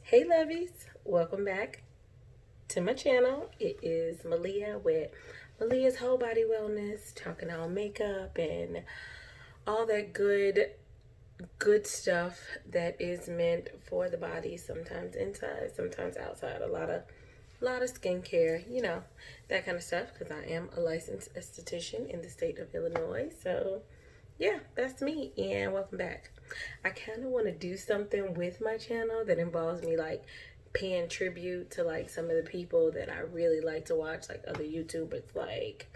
Hey lovies, welcome back to my channel. It is Malia with Malia's Whole Body Wellness, talking about makeup and all that good stuff that is meant for the body, sometimes inside, sometimes outside. A lot of skincare, that kind of stuff, because I am a licensed esthetician in the state of Illinois. So yeah, that's me, and welcome back. I kind of want to do something with my channel that involves me like paying tribute to like some of the people that I really like to watch, like other YouTubers like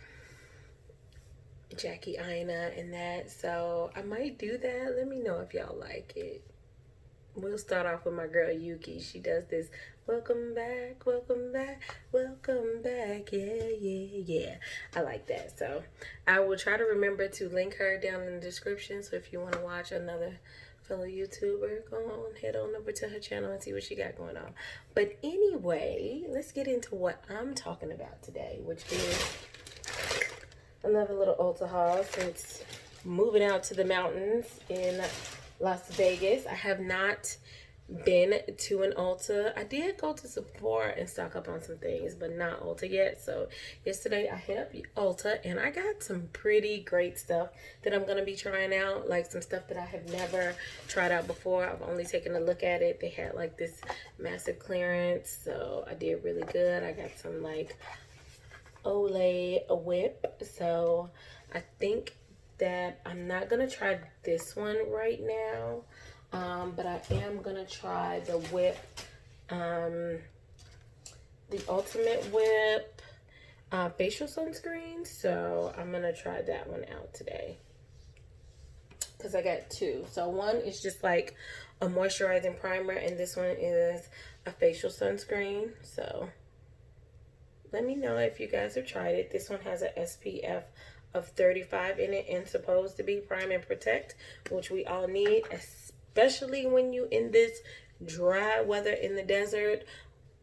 Jackie Aina and that. So I might do that. Let me know if y'all like it. We'll start off with my girl Youkeyy. She does this welcome back, welcome back, welcome back. Yeah, yeah, yeah. I like that. So I will try to remember to link her down in the description. So if you want to watch another fellow YouTuber, go on, head on over to her channel and see what she got going on. But anyway, let's get into what I'm talking about today, which is another little Ulta haul since moving out to the mountains in Las Vegas. I have not been to an Ulta. I did go to Sephora and stock up on some things, but not Ulta yet. So yesterday I hit up Ulta and I got some pretty great stuff that I'm going to be trying out. Like some stuff that I have never tried out before. I've only taken a look at it. They had like this massive clearance. So I did really good. I got some like Olay whip. So I think that I'm not gonna try this one right now, but I am gonna try the whip, the ultimate whip facial sunscreen. So I'm gonna try that one out today because I got two. So one is just like a moisturizing primer, and this one is a facial sunscreen. So let me know if you guys have tried it. This one has an SPF of 35 in it and supposed to be prime and protect, which we all need, especially when you in this dry weather in the desert.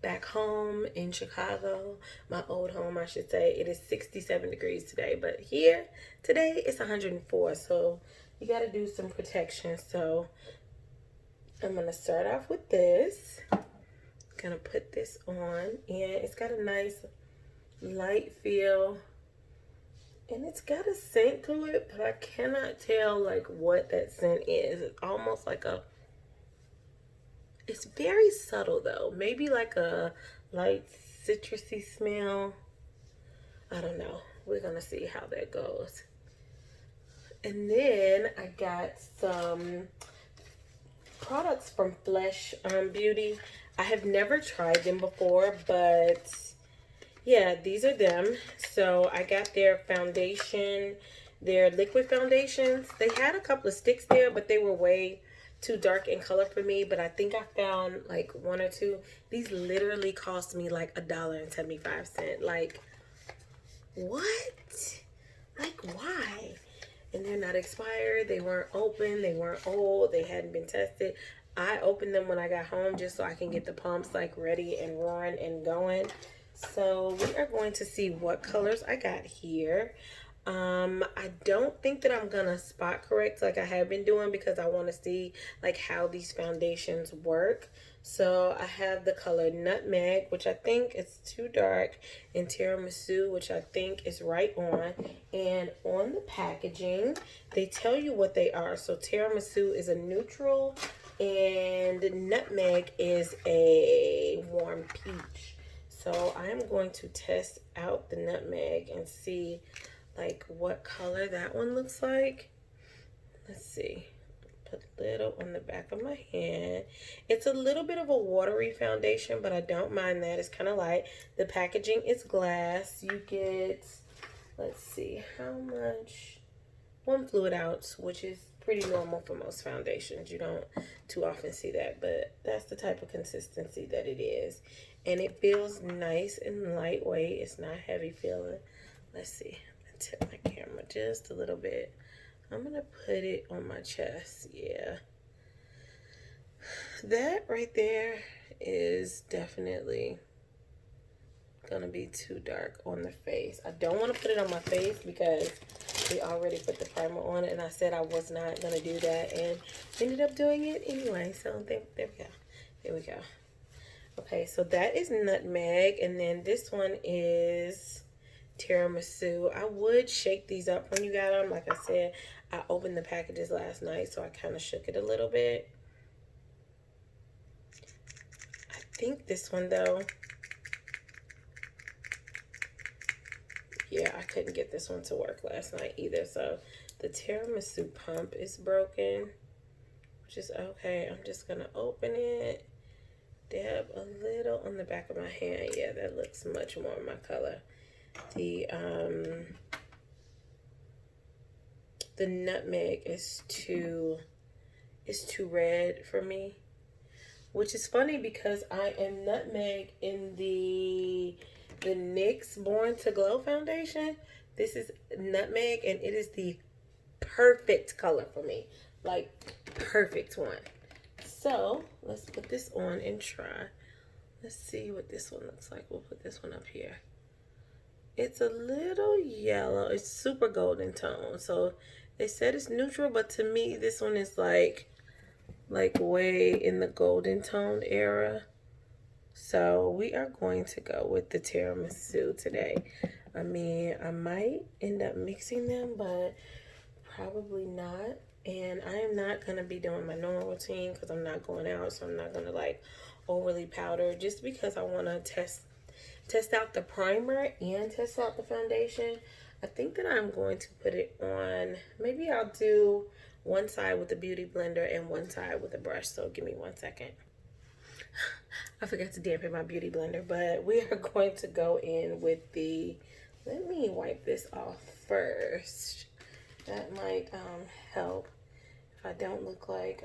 Back home in Chicago, my old home I should say, it is 67 degrees today, but here today it's 104, so you got to do some protection. So I'm gonna start off with this. Gonna put this on, and it's got a nice light feel, and it's got a scent to it, but I cannot tell like what that scent is. It's almost like it's very subtle though, maybe like a light citrusy smell. I don't know, we're gonna see how that goes. And then I got some products from Flesh Beauty. I have never tried them before, but yeah, these are them. So I got their foundation, their liquid foundations. They had a couple of sticks there, but they were way too dark in color for me. But I think I found like one or two. These literally cost me like $1.75. Like, what? Like, why? And they're not expired. They weren't open. They weren't old. They hadn't been tested. I opened them when I got home just so I can get the pumps like ready and roaring and going. So we are going to see what colors I got here. I don't think that I'm gonna spot correct like I have been doing, because I want to see like how these foundations work. So I have the color Nutmeg, which I think is too dark, and Tiramisu, which I think is right on. And on the packaging, they tell you what they are. So Tiramisu is a neutral, and Nutmeg is a warm peach. So I am going to test out the Nutmeg and see like what color that one looks like. Let's see. Put a little on the back of my hand. It's a little bit of a watery foundation, but I don't mind that. It's kind of light. The packaging is glass. You get, let's see, how much? 1 fluid ounce, which is pretty normal for most foundations. You don't too often see that, but that's the type of consistency that it is. And it feels nice and lightweight. It's not heavy feeling. Let's see. I tip my camera just a little bit. I'm going to put it on my chest. Yeah. That right there is definitely going to be too dark on the face. I don't want to put it on my face because we already put the primer on it, and I said I was not going to do that, and ended up doing it anyway. So there we go. There we go. Okay, so that is nutmeg, and then this one is tiramisu. I would shake these up when you got them. Like I said, I opened the packages last night, so I kind of shook it a little bit. I think this one, though, yeah, I couldn't get this one to work last night either. So the tiramisu pump is broken, which is okay. I'm just going to open it. Dab a little on the back of my hand. Yeah, that looks much more my color. The nutmeg is too red for me, which is funny because I am nutmeg in the NYX Born to Glow foundation. This is nutmeg, and it is the perfect color for me, like perfect one. So let's put this on and try. Let's see what this one looks like. We'll put this one up here. It's a little yellow. It's super golden tone. So they said it's neutral, but to me, this one is like way in the golden toned era. So we are going to go with the tiramisu today. I mean, I might end up mixing them, but probably not. And I am not going to be doing my normal routine because I'm not going out. So I'm not going to like overly powder, just because I want to test out the primer and test out the foundation. I think that I'm going to put it on. Maybe I'll do one side with the beauty blender and one side with a brush. So give me 1 second. I forgot to dampen my beauty blender, but we are going to go in with the, let me wipe this off first. That might help if I don't look like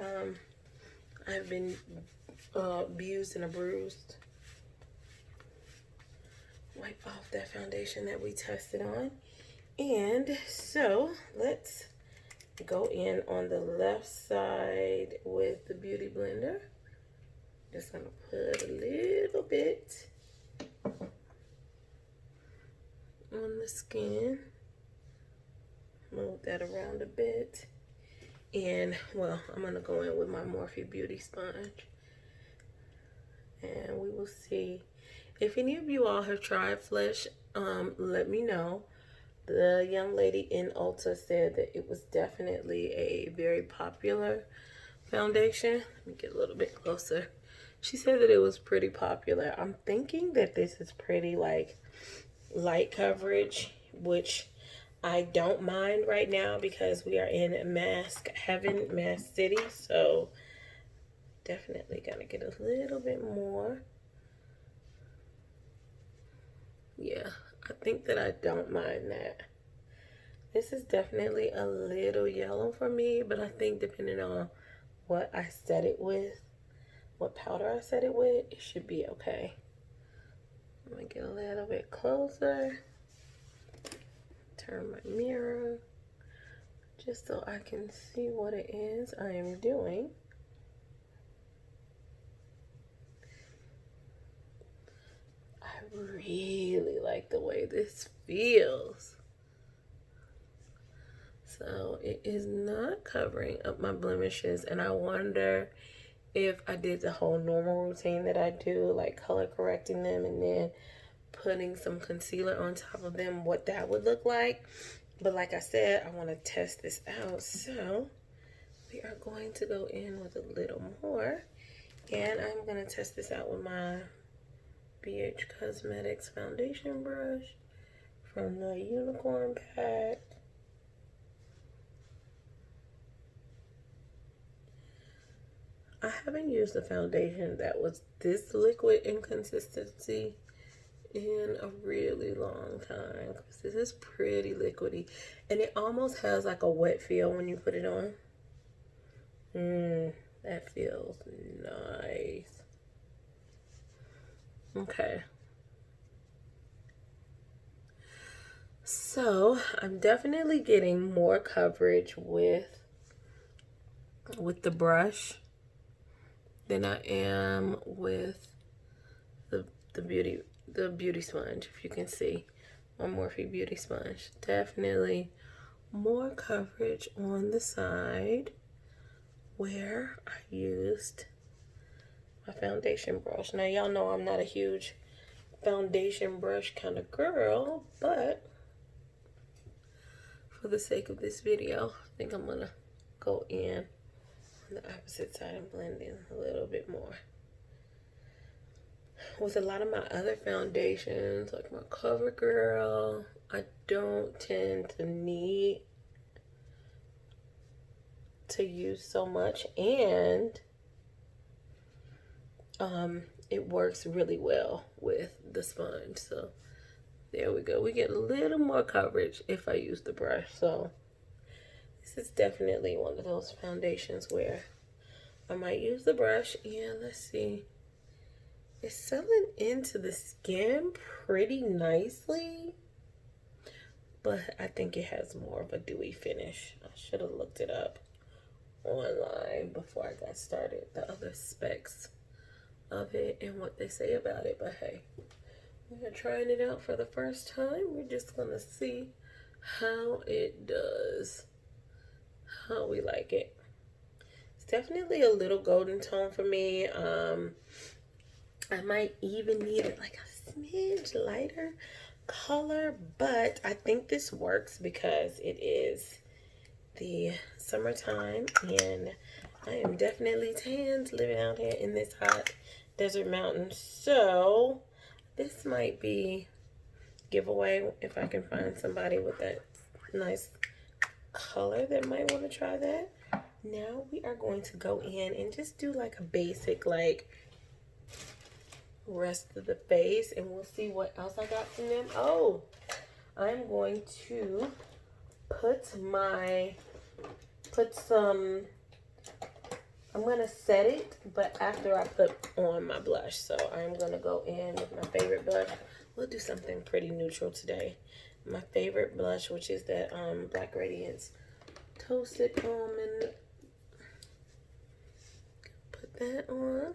I've been abused and bruised. Wipe off that foundation that we tested on. And so let's go in on the left side with the beauty blender. Just gonna put a little bit on the skin. Move that around a bit. And well, I'm gonna go in with my Morphe Beauty sponge. And we will see. If any of you all have tried Flesh, let me know. The young lady in Ulta said that it was definitely a very popular foundation. Let me get a little bit closer. She said that it was pretty popular. I'm thinking that this is pretty like light coverage, which I don't mind right now because we are in mask heaven, mask city. So definitely gonna get a little bit more. Yeah, I think that I don't mind that. This is definitely a little yellow for me, but I think depending on what I set it with, what powder I set it with, it should be okay. I'm gonna get a little bit closer. Turn my mirror just so I can see what it is I am doing. I really like the way this feels. So it is not covering up my blemishes, and I wonder if I did the whole normal routine that I do, like color correcting them and then putting some concealer on top of them, what that would look like. But like I said, I want to test this out, so we are going to go in with a little more, and I'm going to test this out with my BH Cosmetics foundation brush from the unicorn pack. I haven't used a foundation that was this liquid in consistency in a really long time, because this is pretty liquidy, and it almost has like a wet feel when you put it on. That feels nice. Okay. So I'm definitely getting more coverage with the brush than I am with the beauty sponge. If you can see my Morphe Beauty sponge, definitely more coverage on the side where I used my foundation brush. Now, y'all know I'm not a huge foundation brush kind of girl, but for the sake of this video, I think I'm gonna go in on the opposite side and blend in a little bit more. With a lot of my other foundations, like my CoverGirl, I don't tend to need to use so much, and it works really well with the sponge. So there we go. We get a little more coverage if I use the brush. So this is definitely one of those foundations where I might use the brush. And let's see, it's settling into the skin pretty nicely, but I think it has more of a dewy finish. I should have looked it up online before I got started, the other specs of it and what they say about it. But hey, we're trying it out for the first time. We're just gonna see how it does, how we like it. It's definitely a little golden tone for me. I might even need it like a smidge lighter color, but I think this works because it is the summertime and I am definitely tanned living out here in this hot desert mountain. So this might be giveaway if I can find somebody with that nice color that might want to try that. Now we are going to go in and just do like a basic like rest of the face, and we'll see what else I got from them. Oh, I'm going to I'm gonna set it, but after I put on my blush. So I'm gonna go in with my favorite blush. We'll do something pretty neutral today. My favorite blush, which is that Black Radiance Toasted Almond. Put that on.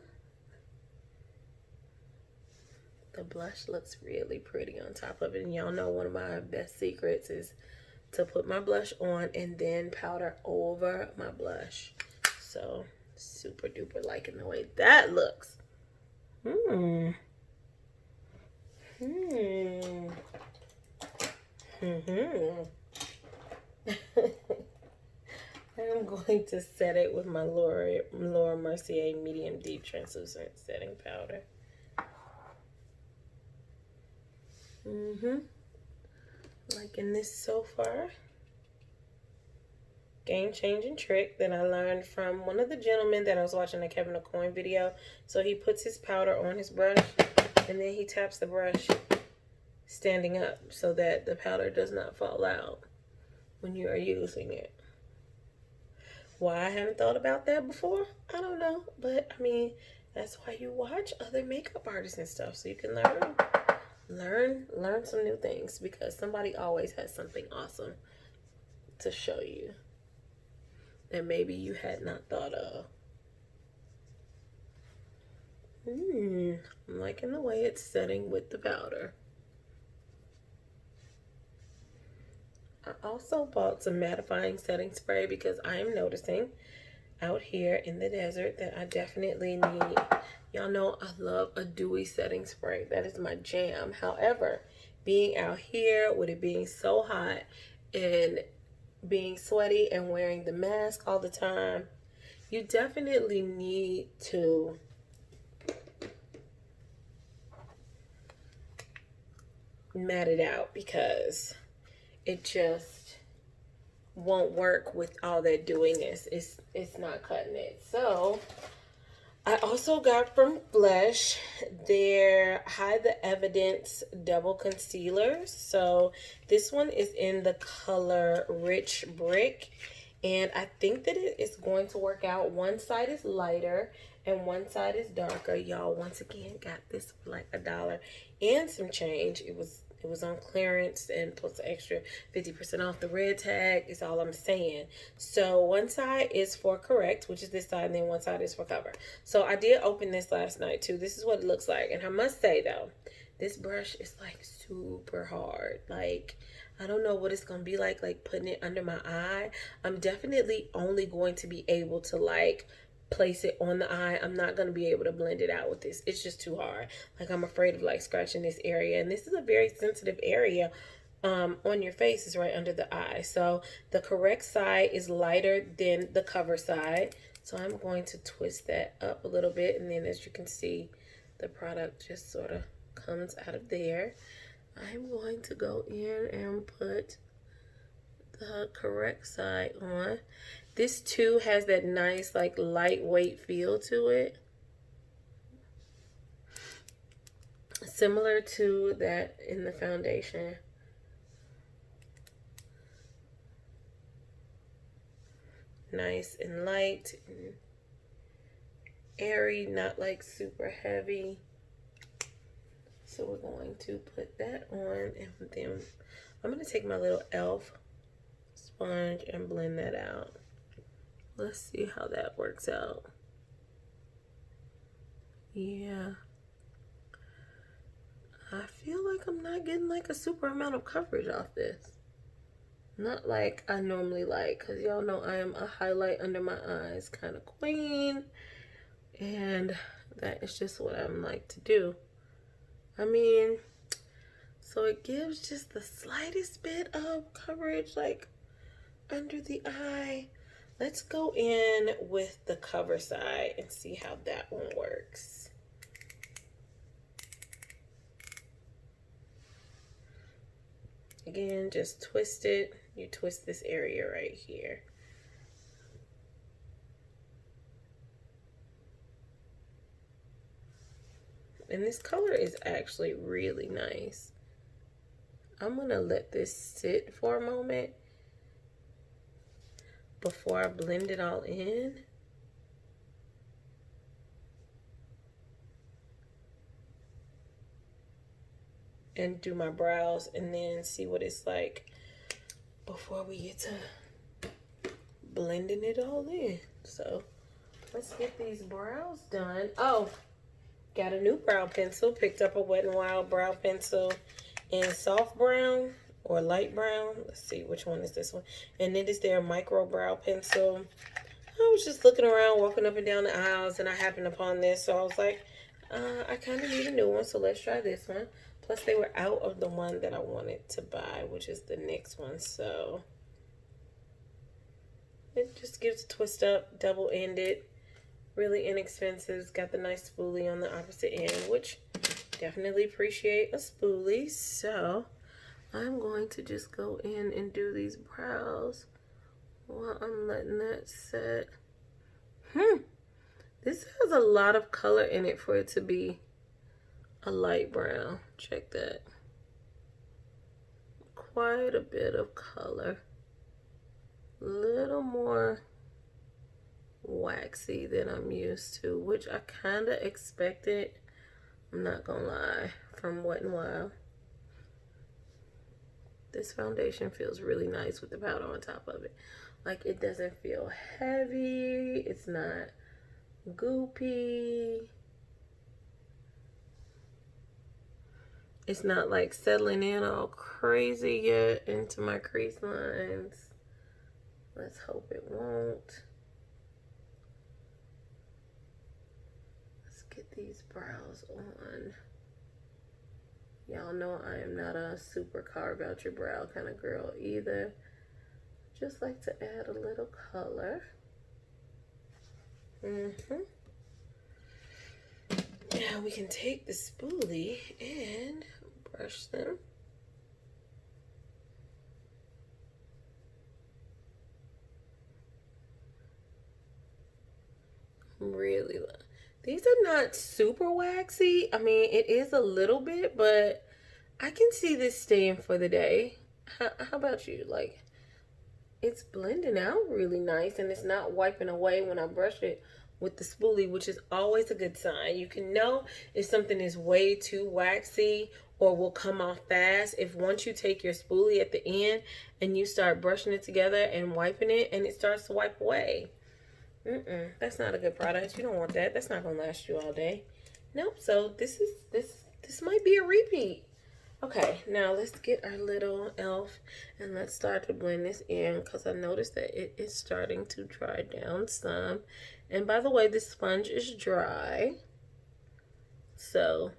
The blush looks really pretty on top of it. And y'all know one of my best secrets is to put my blush on and then powder over my blush. So super duper liking the way that looks. I'm going to set it with my Laura Mercier Medium Deep Translucent Setting Powder. Liking this so far. Game-changing trick that I learned from one of the gentlemen that I was watching a Kevin Aucoin video. So he puts his powder on his brush and then he taps the brush standing up so that the powder does not fall out when you are using it. Why I haven't thought about that before, I don't know. But I mean, that's why you watch other makeup artists and stuff, so you can learn some new things, because somebody always has something awesome to show you that maybe you had not thought of. I'm liking the way it's setting with the powder. I also bought some mattifying setting spray because I am noticing out here in the desert that I definitely need. Y'all know I love a dewy setting spray. That is my jam. However, being out here with it being so hot and being sweaty and wearing the mask all the time, you definitely need to mat it out, because it just won't work with all that dewiness. It's not cutting it. So I also got from Blush their Hide the Evidence Double Concealer. So this one is in the color Rich Brick, and I think that it is going to work out. One side is lighter and one side is darker. Y'all, once again, got this for like $1 and some change. It was on clearance and plus an extra 50% off. The red tag is all I'm saying. So one side is for correct, which is this side, and then one side is for cover. So I did open this last night too. This is what it looks like. And I must say though, this brush is like super hard. Like, I don't know what it's going to be like putting it under my eye. I'm definitely only going to be able to like place it on the eye, I'm not going to be able to blend it out with this. It's just too hard. Like, I'm afraid of like scratching this area, and this is a very sensitive area on your face. Is right under the eye. So the correct side is lighter than the cover side. So I'm going to twist that up a little bit, and then as you can see, the product just sort of comes out of there. I'm going to go in and put the correct side on. This too has that nice like lightweight feel to it, similar to that in the foundation. Nice and light and airy, not like super heavy. So we're going to put that on, and then I'm going to take my little e.l.f. sponge and blend that out. Let's see how that works out. Yeah. I feel like I'm not getting like a super amount of coverage off this. Not like I normally like, because y'all know I am a highlight under my eyes kind of queen. And that is just what I'm like to do. I mean, so it gives just the slightest bit of coverage like under the eye. Let's go in with the cover side and see how that one works. Again, just twist it. You twist this area right here. And this color is actually really nice. I'm gonna let this sit for a moment before I blend it all in. And do my brows and then see what it's like before we get to blending it all in. So let's get these brows done. Oh, got a new brow pencil. Picked up a Wet n Wild brow pencil in soft brown or light brown. Let's see, which one is this one? And it is their micro brow pencil. I was just looking around, walking up and down the aisles, and I happened upon this. So I was like, I kind of need a new one, so let's try this one. Plus, they were out of the one that I wanted to buy, which is the NYX one. So it just gives a twist up, double-ended, really inexpensive. It's got the nice spoolie on the opposite end, which definitely appreciate a spoolie. So I'm going to just go in and do these brows while I'm letting that set. This has a lot of color in it for it to be a light brown. Check that. Quite a bit of color. A little more waxy than I'm used to, which I kind of expected. I'm not gonna lie, from Wet n Wild. This foundation feels really nice with the powder on top of it. Like, it doesn't feel heavy. It's not goopy. It's not like settling in all crazy yet into my crease lines. Let's hope it won't. Let's get these brows on. Y'all know I am not a super carve out your brow kind of girl either. Just like to add a little color. Now we can take the spoolie and brush them. Really, these are not super waxy. I mean, it is a little bit, but I can see this staying for the day. How about you? Like, it's blending out really nice, and it's not wiping away when I brush it with the spoolie, which is always a good sign. You can know if something is way too waxy or will come off fast if once you take your spoolie at the end and you start brushing it together and wiping it, and it starts to wipe away. That's not a good product. You don't want that. That's not gonna last you all day. Nope. So this might be a repeat. Okay, now let's get our little e.l.f. and let's start to blend this in because I noticed that it is starting to dry down some. And by the way, this sponge is dry. So,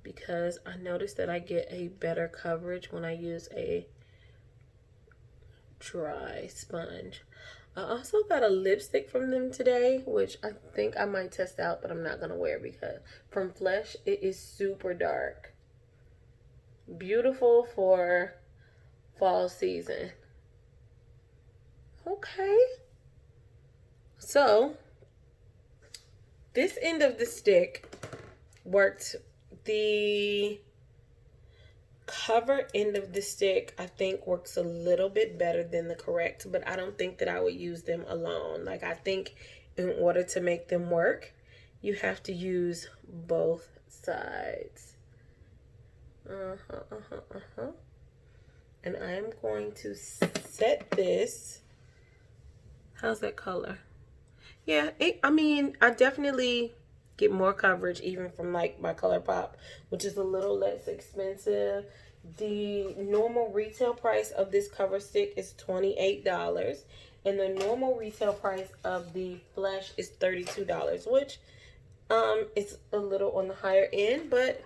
because I noticed that I get a better coverage when I use a dry sponge. I also got a lipstick from them today, which I think I might test out, but I'm not going to wear because from Flesh, it is super dark. Beautiful for fall season. Okay. So, this end of the stick worked. The cover end of the stick, I think, works a little bit better than the correct, but I don't think that I would use them alone. Like, I think in order to make them work, you have to use both sides. And I am going to set this. How's that color? Yeah, I mean, I definitely get more coverage even from like my ColourPop, which is a little less expensive. The normal retail price of this cover stick is $28, and the normal retail price of the Flesh is $32, which is a little on the higher end, but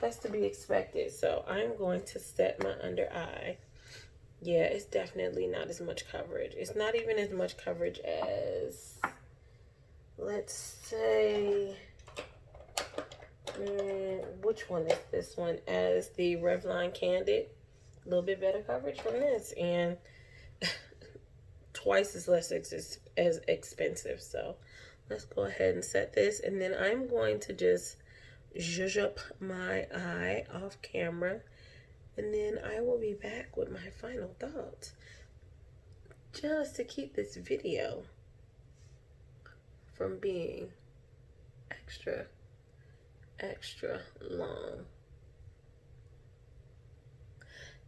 that's to be expected. So I'm going to set my under eye. Yeah, it's definitely not as much coverage. It's not even as much coverage as, let's say, which one is this one? As the Revlon Candid. A little bit better coverage from this. And twice as less as expensive. So let's go ahead and set this. And then I'm going to just zhuzh up my eye off camera. And then I will be back with my final thoughts. Just to keep this video from being extra long.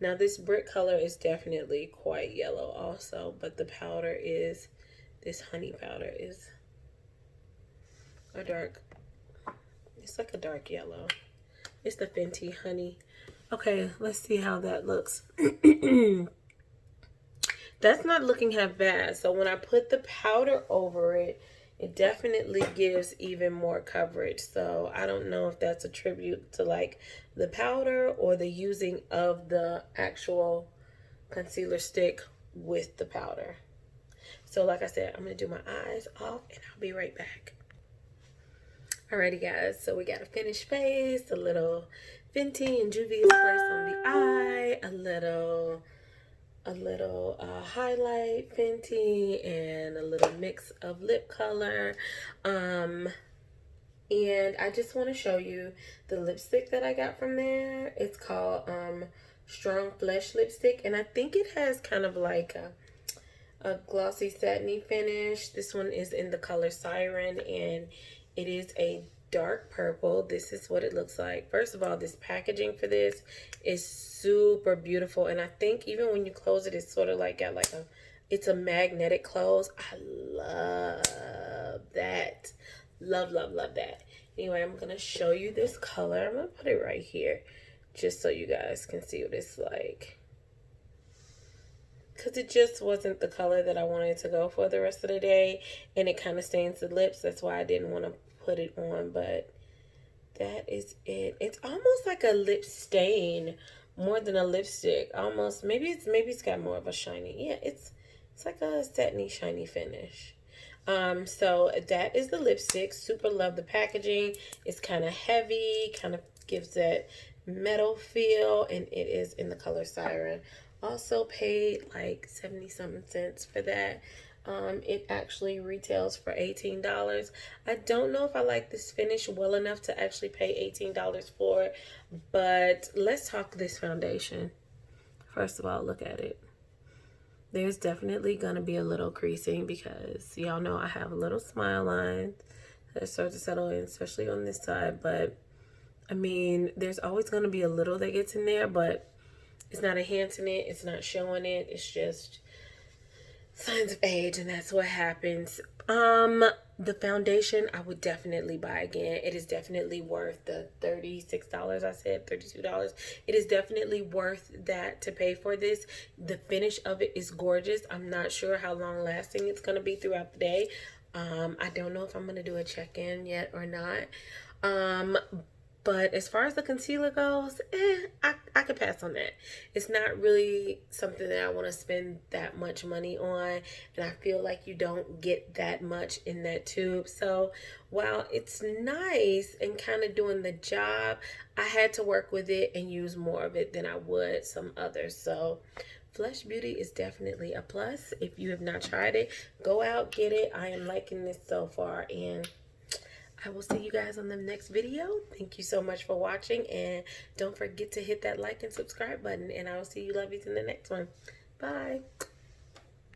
Now this brick color is definitely quite yellow also, but the powder is, this honey powder is a dark, it's like a dark yellow. It's the Fenty Honey. Okay, let's see how that looks. That's not looking half bad. So when I put the powder over it, it definitely gives even more coverage. So I don't know if that's a tribute to like the powder or the using of the actual concealer stick with the powder. So like I said, I'm going to do my eyes off and I'll be right back. Alrighty guys, so we got a finished face, a little Fenty and Juvia's Place on the eye, a little highlight Fenty, and a little mix of lip color. And I just want to show you the lipstick that I got from there. It's called Strong Flesh lipstick, and I think it has kind of like a glossy satiny finish. This one is in the color Siren, and it is a dark purple. This is what it looks like. First of all, this packaging for this is super beautiful, and I think even when you close it, it's sort of like got like a, it's a magnetic close. I love that. Love that. Anyway, I'm gonna show you this color. I'm gonna put it right here just so you guys can see what it's like, because it just wasn't the color that I wanted to go for the rest of the day, and it kind of stains the lips. That's why I didn't want to put it on, but that is it. It's almost like a lip stain more than a lipstick. Almost, maybe it's got more of a shiny. Yeah, it's like a satiny shiny finish. So that is the lipstick. Super love the packaging. It's kind of heavy, kind of gives that metal feel, and it is in the color Siren. Also paid like 70-something cents for that. It actually retails for $18. I don't know if I like this finish well enough to actually pay $18 for it, but let's talk this foundation. First of all, look at it. There's definitely going to be a little creasing because y'all know I have a little smile lines that start to settle in, especially on this side, but I mean, there's always going to be a little that gets in there, but it's not enhancing it, it's not showing it, it's just signs of age, and that's what happens. The foundation I would definitely buy again. It is definitely worth the $36. I said $32. It is definitely worth that to pay for this. The finish of it is gorgeous. I'm not sure how long lasting it's gonna be throughout the day. I don't know if I'm gonna do a check-in yet or not. But as far as the concealer goes, I could pass on that. It's not really something that I want to spend that much money on. And I feel like you don't get that much in that tube. So while it's nice and kind of doing the job, I had to work with it and use more of it than I would some others. So Flush Beauty is definitely a plus. If you have not tried it, go out, get it. I am liking this so far, and I will see you guys on the next video. Thank you so much for watching, and don't forget to hit that like and subscribe button, and I will see you lovies in the next one. Bye.